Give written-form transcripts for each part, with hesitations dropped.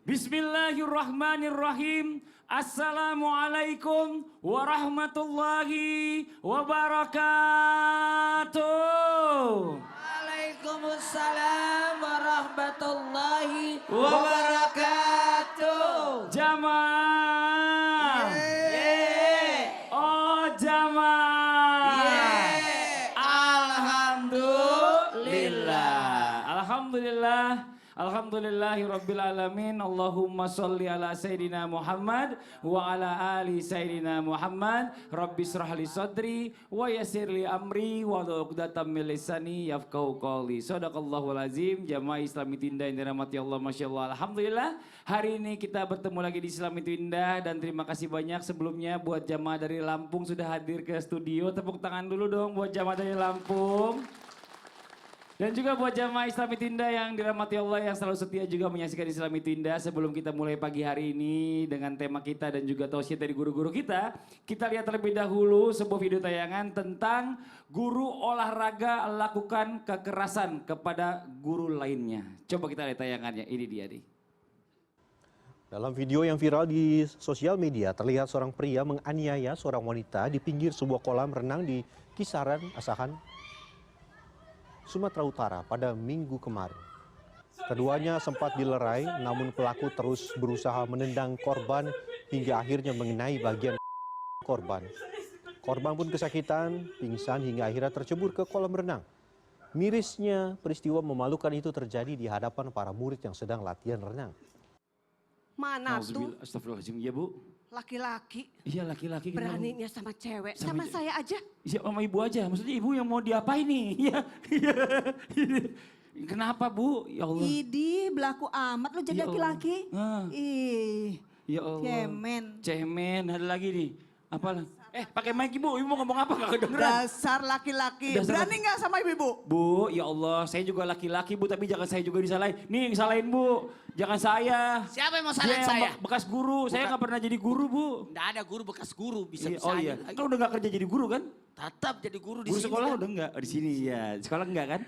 Bismillahirrahmanirrahim. Assalamualaikum warahmatullahi wabarakatuh. Waalaikumsalam warahmatullahi wabarakatuh. Jamaah. Oh jamaah. Alhamdulillah. Alhamdulillah. Alhamdulillahirabbil alamin. Allahumma sholli ala sayidina Muhammad wa ala ali sayidina Muhammad. Rabbis shrahli sadri wa yassirli amri wa hlul 'uqdatam min lisani yafqahu qawli. Shadaqallahul azim. Jamaah Islami Indah yang dirahmati Allah, masyaallah. Alhamdulillah, hari ini kita bertemu lagi di Islami Indah dan terima kasih banyak sebelumnya buat jamaah dari Lampung sudah hadir ke studio. Tepuk tangan dulu dong buat jamaah dari Lampung. Dan juga buat jamaah Islami Indah yang dirahmati Allah yang selalu setia juga menyaksikan Islami Indah. Sebelum kita mulai pagi hari ini dengan tema kita dan juga tausiah dari guru-guru kita lihat terlebih dahulu sebuah video tayangan tentang guru olahraga lakukan kekerasan kepada guru lainnya. Coba kita lihat tayangannya, ini dia nih. Dalam video yang viral di sosial media terlihat seorang pria menganiaya seorang wanita di pinggir sebuah kolam renang di Kisaran, Asahan, Sumatera Utara pada Minggu kemarin. Keduanya sempat dilerai, namun pelaku terus berusaha menendang korban hingga akhirnya mengenai bagian korban. Korban pun kesakitan, pingsan hingga akhirnya tercebur ke kolam renang. Mirisnya, peristiwa memalukan itu terjadi di hadapan para murid yang sedang latihan renang. Mana tuh Astagfirullahaladzim, ya Bu. laki-laki Iya laki-laki. beraninya sama cewek, sama saya aja. Iya sama ibu aja, maksudnya ibu yang mau diapain nih? Iya, iya. Kenapa Bu? Ya Allah. Idi, belaku amat lo jadi Ya Allah. laki-laki. Ih, Ya Allah. Cemen, ada lagi nih. Apa? Pakai mic ibu mau ngomong apa? Gak kedengeran. dasar laki-laki. Dasar Berani nggak sama ibu-ibu? Bu, ya Allah, saya juga laki-laki Bu, tapi jangan saya juga disalahin. Nih, yang salahin Bu, jangan saya. Siapa yang mau Dia salahin yang saya? bekas guru, saya nggak pernah jadi guru Bu. Nggak ada guru bekas guru, bisa-bisa Oh iya, aja lagi. kan udah gak kerja jadi guru kan? Tetap jadi guru di Guru sini. sekolah kan? udah enggak? Di sini ya, sekolah enggak kan?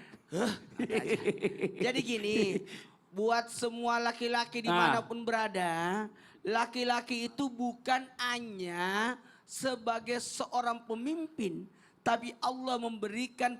Jadi gini, buat semua laki-laki dimanapun berada, laki-laki itu bukan hanya sebagai seorang pemimpin, tapi Allah memberikan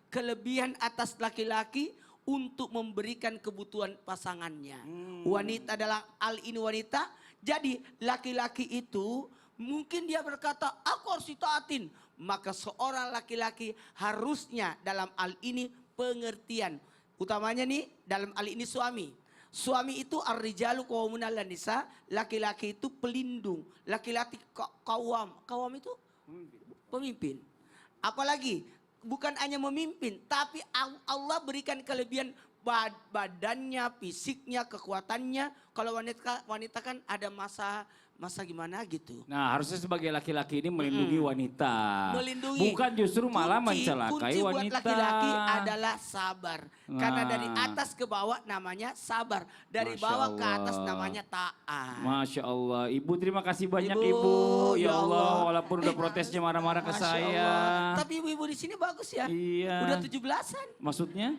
kelebihan atas laki-laki untuk memberikan kebutuhan pasangannya. Wanita adalah ini wanita, jadi laki-laki itu mungkin dia berkata, aku harus ditaatin. Maka seorang laki-laki harusnya dalam hal ini pengertian. Utamanya nih dalam hal ini suami. Suami itu ar-rijalu qawwamun 'alan nisa, laki-laki itu pelindung, laki-laki kawam. Kawam itu pemimpin. Apalagi bukan hanya memimpin, tapi Allah berikan kelebihan badannya, fisiknya, kekuatannya. Kalau wanita kan ada masa gimana gitu. Nah, harusnya sebagai laki-laki ini melindungi wanita. Melindungi. Bukan justru malah mencelakai kunci buat wanita. laki-laki adalah sabar. Karena Nah. dari atas ke bawah namanya sabar. Dari Masya bawah ke Allah. atas namanya taat. Masya Allah, Ibu terima kasih banyak Ibu, Ibu. Ya ya Allah, Allah. walaupun udah protesnya marah-marah ke Masya saya. Allah. Tapi ibu-ibu di sini bagus ya. Iya. Udah 17-an. Maksudnya?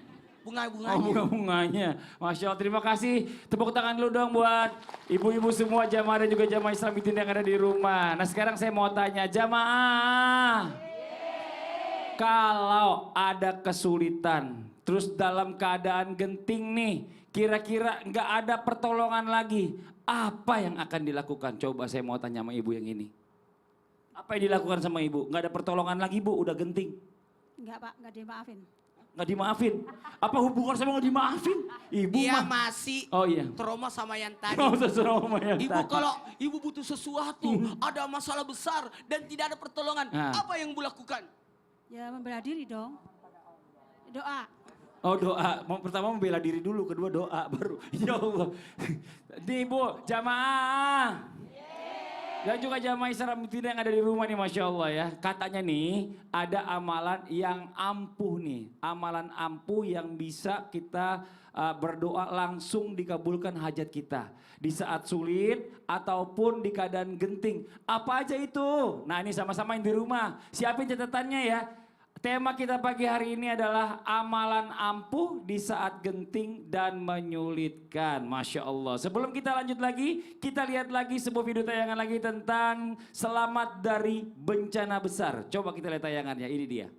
Bunga-bunganya. Oh bunga-bunganya. Masya Allah, terima kasih. Tepuk tangan dulu dong buat ibu-ibu semua jamaah dan juga jamaah Islami yang ada di rumah. Nah sekarang saya mau tanya jamaah. Kalau ada kesulitan, terus dalam keadaan genting nih, kira-kira nggak ada pertolongan lagi, apa yang akan dilakukan? Coba saya mau tanya sama ibu yang ini. Apa yang dilakukan sama ibu? Nggak ada pertolongan lagi Bu, udah genting. Enggak Pak, enggak dimaafin. Nggak dimaafin. Apa hubungan sama nggak dimaafin? Ibu Dia mah. masih Oh iya. trauma sama yang tadi. Oh, sesuatu sama yang Ibu tadi. kalau ibu butuh sesuatu, ada masalah besar dan tidak ada pertolongan, Nah. apa yang ibu lakukan? Ya membela diri dong. Doa. Oh doa, pertama membela diri dulu, kedua doa baru. Ya Allah. Nih Bu, jamaah. Dan juga jamaah Islami yang ada di rumah nih Masya Allah ya. Katanya nih ada amalan yang ampuh nih. Amalan ampuh yang bisa kita berdoa langsung dikabulkan hajat kita. Di saat sulit ataupun di keadaan genting. Apa aja itu? Nah ini sama-sama yang di rumah. Siapin catatannya ya. tema kita pagi hari ini adalah amalan ampuh di saat genting dan menyulitkan. Masya Allah. Sebelum kita lanjut lagi, kita lihat lagi sebuah video tayangan lagi tentang selamat dari bencana besar. Coba kita lihat tayangannya, ini dia.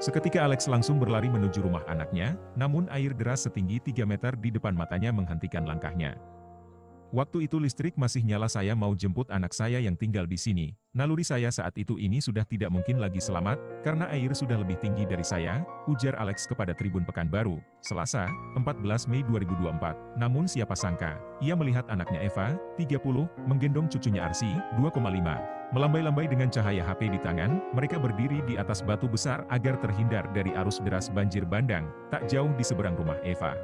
Seketika Alex langsung berlari menuju rumah anaknya, namun air deras setinggi 3 meter di depan matanya menghentikan langkahnya. Waktu itu listrik masih nyala, saya mau jemput anak saya yang tinggal di sini. Naluri saya saat itu ini sudah tidak mungkin lagi selamat, karena air sudah lebih tinggi dari saya, ujar Alex kepada Tribun Pekanbaru, Selasa, 14 Mei 2024. Namun siapa sangka, ia melihat anaknya Eva, 30, menggendong cucunya Arsi, 2,5. Melambai-lambai dengan cahaya HP di tangan, mereka berdiri di atas batu besar agar terhindar dari arus deras banjir bandang, tak jauh di seberang rumah Eva.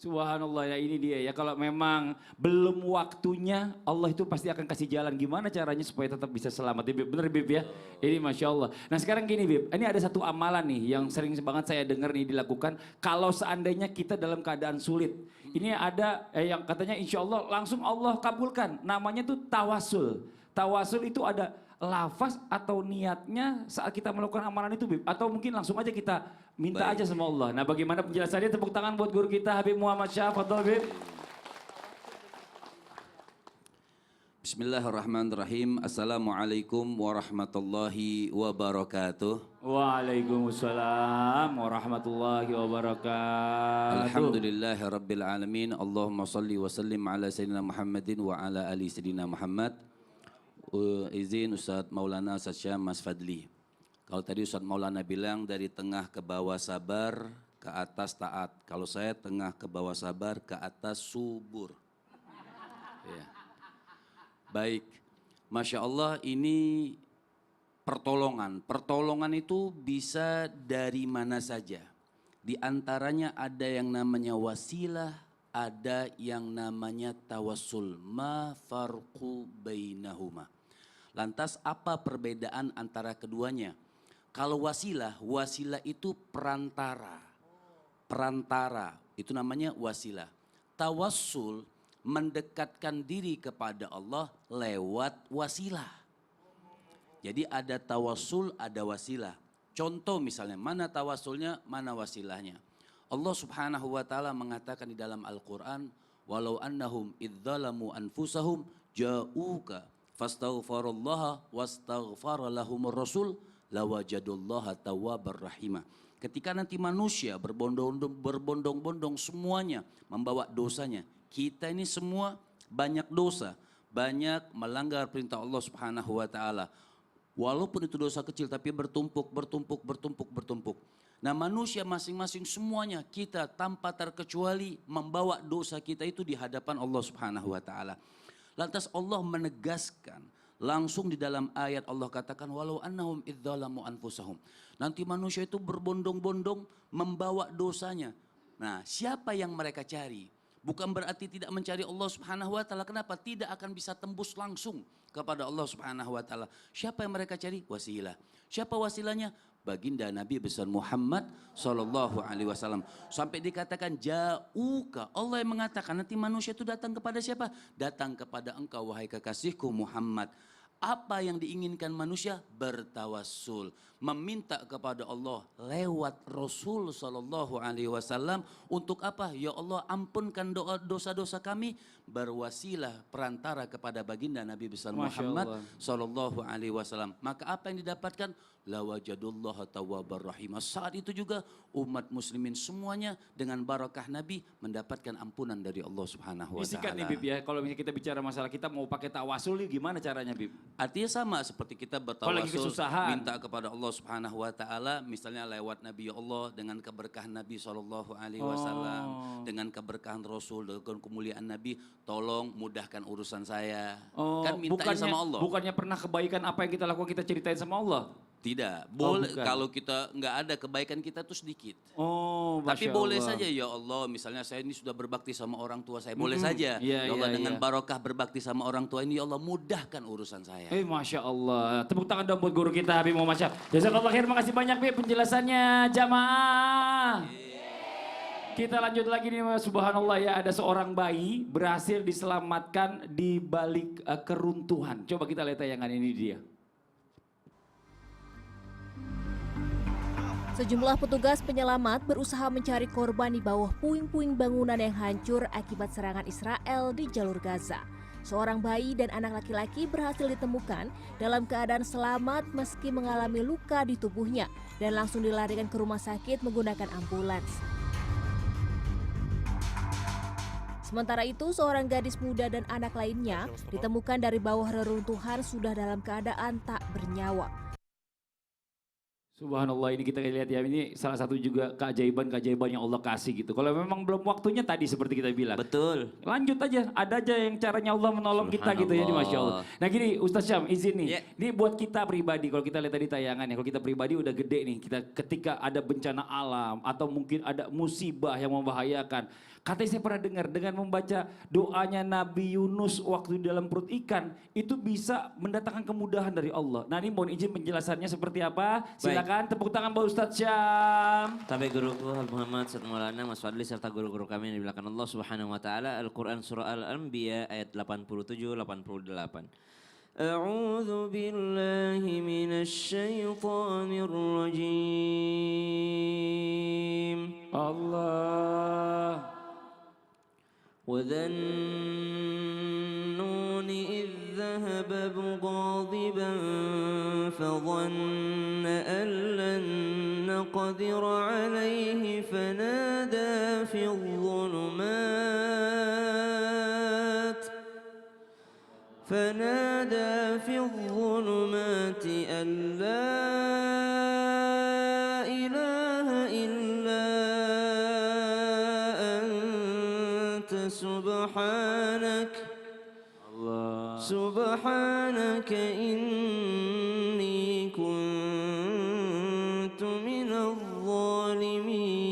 Subhanallah, ya ini dia ya, kalau memang belum waktunya Allah itu pasti akan kasih jalan gimana caranya supaya tetap bisa selamat. Ya, Bib? Bener Bib ya? Ini Masya Allah. Nah sekarang gini Bib, ini ada satu amalan nih yang sering banget saya dengar nih dilakukan kalau seandainya kita dalam keadaan sulit. Ini ada yang katanya insya Allah langsung Allah kabulkan, namanya tuh tawasul. Tawasul itu ada lafaz atau niatnya saat kita melakukan amalan itu Bib, atau mungkin langsung aja kita minta aja sama Allah. Nah bagaimana penjelasannya? Tepuk tangan buat guru kita Habib Muhammad Syah. Fadhol Bib. Bismillahirrahmanirrahim. Assalamualaikum warahmatullahi wabarakatuh. Waalaikumsalam warahmatullahi wabarakatuh. Alhamdulillahi rabbil alamin. Allahumma salli wa sallim ala sayyidina Muhammadin wa ala ali sayyidina Muhammad. Izin Ustadz Maulana Ustadz Syam Mas Fadli. Kalau tadi Ustadz Maulana bilang dari tengah ke bawah sabar, ke atas taat. Kalau saya tengah ke bawah sabar, ke atas subur. Ya. Baik, Masya Allah ini pertolongan. Pertolongan itu bisa dari mana saja. Di antaranya ada yang namanya wasilah, ada yang namanya tawassul. Ma farqu bainahuma. Lantas apa perbedaan antara keduanya? Kalau wasilah, wasilah itu perantara. Perantara, itu namanya wasilah. Tawassul, mendekatkan diri kepada Allah lewat wasilah. Jadi ada tawassul, ada wasilah. Contoh misalnya, mana tawassulnya, mana wasilahnya. Allah subhanahu wa ta'ala mengatakan di dalam Al-Quran, walau annahum idzalamu anfusahum ja'uka fastaghfarullaha wastaghfara lahumur rasul lawajadullaha tawwabar rahimah. Ketika nanti manusia berbondong-bondong semuanya membawa dosanya. Kita ini semua banyak dosa, banyak melanggar perintah Allah subhanahu wa ta'ala. Walaupun itu dosa kecil tapi bertumpuk. Nah manusia masing-masing semuanya kita tanpa terkecuali membawa dosa kita itu di hadapan Allah subhanahu wa ta'ala. Lantas Allah menegaskan langsung di dalam ayat Allah katakan walau annahum idzalamu anfusahum. Nanti manusia itu berbondong-bondong membawa dosanya. Nah siapa yang mereka cari? Bukan berarti tidak mencari Allah subhanahu wa ta'ala. Kenapa? Tidak akan bisa tembus langsung kepada Allah subhanahu wa ta'ala. Siapa yang mereka cari? Wasilah. Siapa wasilahnya? Baginda Nabi besar Muhammad sallallahu alaihi wasallam. Sampai dikatakan ja'uka. Allah yang mengatakan nanti manusia itu datang kepada siapa? Datang kepada engkau wahai kekasihku Muhammad. Apa yang diinginkan manusia? Bertawassul, meminta kepada Allah lewat Rasul sallallahu alaihi wasallam. Untuk apa? Ya Allah ampunkan dosa-dosa kami, berwasilah perantara kepada baginda Nabi besar Muhammad sallallahu alaihi wasallam. Maka apa yang didapatkan? Lawajadullaha tawwabar rahim. Saat itu juga umat muslimin semuanya dengan barakah Nabi mendapatkan ampunan dari Allah subhanahu wa ta'ala. Disikat nih Bib ya, kalau misalnya kita bicara masalah kita mau pakai tawasul gimana caranya Bib? Artinya sama seperti kita bertawasul minta kepada Allah subhanahu wa ta'ala. Misalnya lewat Nabi Allah dengan keberkahan Nabi sallallahu alaihi wasallam. Dengan keberkahan Rasul, dengan kemuliaan Nabi. Tolong mudahkan urusan saya. Kan mintanya sama Allah. Bukannya pernah kebaikan apa yang kita lakukan kita ceritain sama Allah? Tidak, boleh kalau kita nggak ada kebaikan kita tuh sedikit. Tapi boleh saja ya Allah, misalnya saya ini sudah berbakti sama orang tua saya, boleh saja. Ya Allah dengan barokah berbakti sama orang tua ini, ya Allah mudahkan urusan saya. Masya Allah, tepuk tangan dong buat guru kita Habib Muhammad Syah. Jazakallah khair, makasih banyak Bib penjelasannya jamaah. Kita lanjut lagi nih, subhanallah ya, ada seorang bayi berhasil diselamatkan di balik keruntuhan. Coba kita lihat tayangan ini dia. Sejumlah petugas penyelamat berusaha mencari korban di bawah puing-puing bangunan yang hancur akibat serangan Israel di jalur Gaza. Seorang bayi dan anak laki-laki berhasil ditemukan dalam keadaan selamat meski mengalami luka di tubuhnya dan langsung dilarikan ke rumah sakit menggunakan ambulans. Sementara itu, seorang gadis muda dan anak lainnya ditemukan dari bawah reruntuhan sudah dalam keadaan tak bernyawa. Subhanallah, ini kita lihat ya, ini salah satu juga keajaiban-keajaiban yang Allah kasih gitu. Kalau memang belum waktunya tadi seperti kita bilang. Betul. Lanjut aja, ada aja yang caranya Allah menolong kita gitu ya, ini Masya Allah. Nah gini Ustaz Syam, izin nih, ini buat kita pribadi, kalau kita lihat tadi tayangan ya, kalau kita pribadi udah gede nih, kita ketika ada bencana alam atau mungkin ada musibah yang membahayakan. Katanya saya pernah dengar dengan membaca doanya Nabi Yunus waktu di dalam perut ikan, itu bisa mendatangkan kemudahan dari Allah. Nah ini mohon izin penjelasannya seperti apa, silakan tepuk tangan buat Ustaz Syam. Sampai guruku Habib Muhammad Ustaz Maulana Mas Fadli serta guru-guru kami yang dimuliakan Allah Subhanahu wa taala. Al-Qur'an surah Al-Anbiya ayat 87-88. A'udzu billahi minasy syaithanir rajim. Allah. وذا النون إذ ذهب مغاضبا فظن أن لن نقدر عليه فنادى في الظلمات أن لا إله إلا أنت سبحانك إني كنت من الظالمين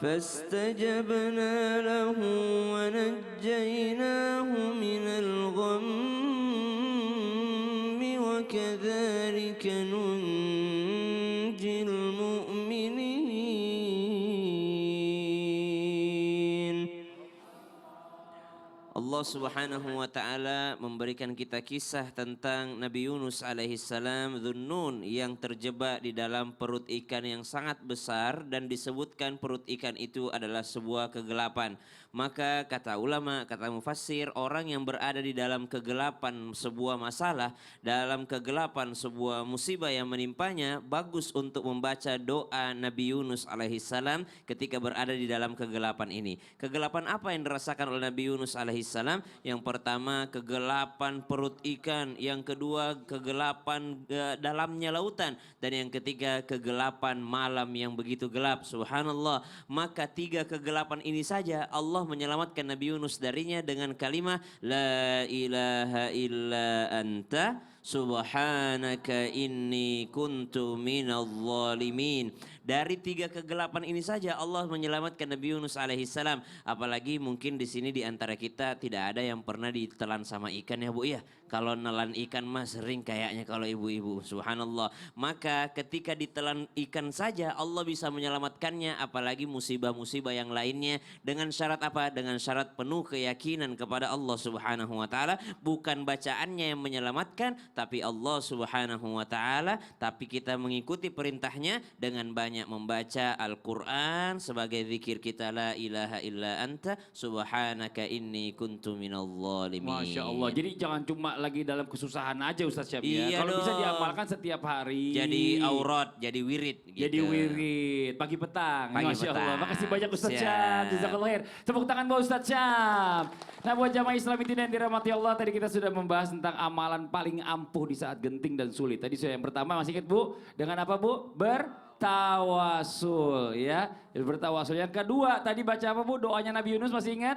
فاستجبنا له ونجيناه من الغم وكذلك ننجي المؤمنين. Allah Subhanahu wa taala memberikan kita kisah tentang Nabi Yunus alaihissalam Dhunnun yang terjebak di dalam perut ikan yang sangat besar dan disebutkan perut ikan itu adalah sebuah kegelapan. Maka kata ulama, kata mufassir, orang yang berada di dalam kegelapan sebuah masalah, dalam kegelapan sebuah musibah yang menimpanya, bagus untuk membaca doa Nabi Yunus alaihissalam ketika berada di dalam kegelapan ini. Kegelapan apa yang dirasakan oleh Nabi Yunus alaihissalam? Yang pertama kegelapan perut ikan, yang kedua kegelapan dalamnya lautan, dan yang ketiga kegelapan malam yang begitu gelap. Subhanallah. Maka tiga kegelapan ini saja Allah menyelamatkan Nabi Yunus darinya dengan kalimat La ilaha illa anta subhanaka inni kuntu minadh dhalimin. Dari tiga kegelapan ini saja Allah menyelamatkan Nabi Yunus alaihissalam. Apalagi mungkin di sini di antara kita tidak ada yang pernah ditelan sama ikan ya Bu ya. Kalau nelan ikan mah sering kayaknya kalau ibu-ibu. Subhanallah. Maka ketika ditelan ikan saja Allah bisa menyelamatkannya, apalagi musibah-musibah yang lainnya. Dengan syarat apa? Dengan syarat penuh keyakinan kepada Allah Subhanahu wa taala. Bukan bacaannya yang menyelamatkan, tapi Allah Subhanahu wa taala. Tapi kita mengikuti perintahnya dengan banyak membaca Al-Quran sebagai zikir kita, la ilaha illa anta subhanaka inni kuntu minadh dhalimin. Masya Allah. Jadi jangan cuma lagi dalam kesusahan aja Ustaz Syam ya. Iya Kalau dong. bisa diamalkan setiap hari. Jadi aurat, jadi wirid gitu. Jadi wirid, pagi petang. Pagi Masya Allah. petang. Makasih banyak Ustaz Siap. Syam. Jazakallah khair. Tepuk tangan buat Ustaz Syam. Nah buat jamaah Islam itu yang dirahmati Allah, tadi kita sudah membahas tentang amalan paling ampuh di saat genting dan sulit. Tadi yang pertama masih ingat Bu? Dengan apa Bu? Bertawasul ya. Bertawasul. Yang kedua tadi baca apa Bu? Doanya Nabi Yunus masih ingat?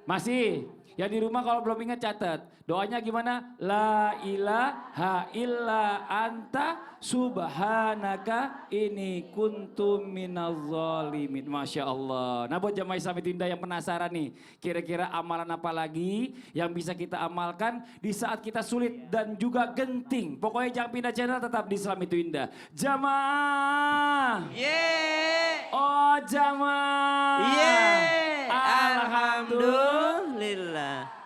Masih. Yang di rumah kalau belum ingat catat. Doanya gimana? La ilaha illa anta subhanaka inni kuntu minadh dhalimin. Masya Allah. Nah buat jamaah Islam itu Indah yang penasaran nih. Kira-kira amalan apa lagi yang bisa kita amalkan di saat kita sulit dan juga genting. Pokoknya jangan pindah channel, tetap di Islam itu Indah. Jamaah. Yeay. Oh jamaah. Yeay. Alhamdulillah. Alhamdulillah.